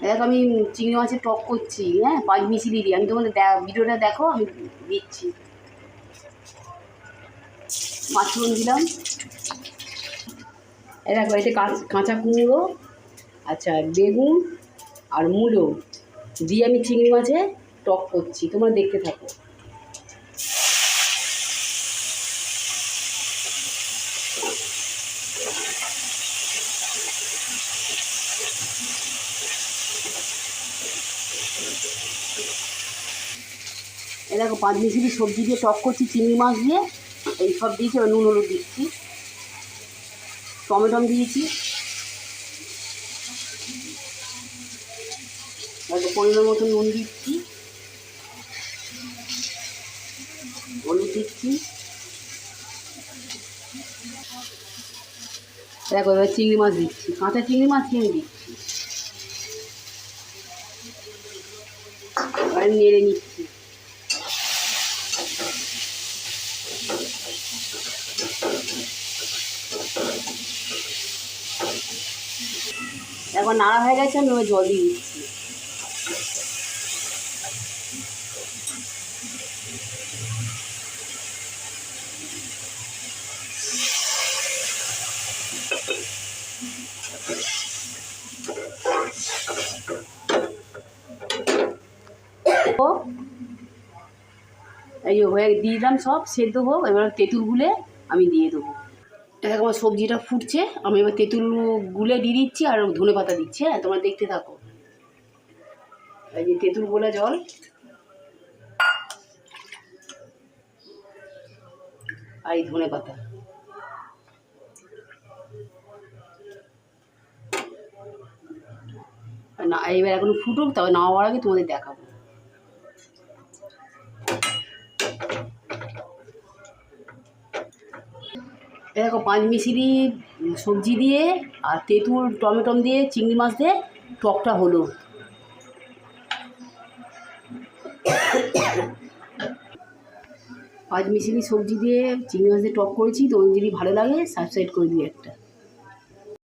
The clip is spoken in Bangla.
দেখো আমি চিংড়ি মাছের টক করছি, হ্যাঁ, 5 মিশিয়ে দিয়ে। আমি তোমাদের ভিডিওটা দেখো, আমি দিচ্ছি। 5 ফোড়ন দিলাম। দেখো এতে কাঁচা কুমড়ো, আচ্ছা বেগুন আর মূলো দিয়ে আমি চিংড়ি মাছে টক করছি, তোমরা দেখতে থাকো। এ দেখো 5 মিশিয়ে সবজি দিয়ে টক করছি চিংড়ি মাছ দিয়ে। এই সব দিয়েছি, এবার নুন হলুদ দিচ্ছি, টমেটো দিয়েছি, পরিমাণ মতো নুন দিচ্ছি, হলুদ দিচ্ছি। দেখো এবার চিংড়ি মাছ দিচ্ছি, কাঁচা চিংড়ি মাছ কিনে দিচ্ছি, এবার নেড়ে নিচ্ছি। এখন নাড়া হয়ে গেছে, আমি এবার জল দিয়ে দিচ্ছি। এই যে হয়ে দিয়ে দিলাম, সব সেদ্ধ হোক। এবার তেঁতুল গুলে আমি দিয়ে দেবো। দেখো আমার সবজিটা ফুটছে, আমি এবার তেঁতুল গুলে দিয়ে দিচ্ছি আর ধনে পাতা দিচ্ছি। হ্যাঁ, তোমরা দেখতে থাকো। এই যে তেঁতুল গোলা জল, আর এই ধনে পাতা। না এবার এখন ফুটুক, তবে নামাবার আগে তোমাদের দেখাবো। দেখো 5 মিশিলি সবজি দিয়ে আর তেঁতুল টমেটো দিয়ে চিংড়ি মাছ দিয়ে টকটা হলো। 5 মিশিলি সবজি দিয়ে চিংড়ি মাছ দিয়ে টক করেছি। তোমাদের যদি ভালো লাগে সাবস্ক্রাইব করে দিই একটা।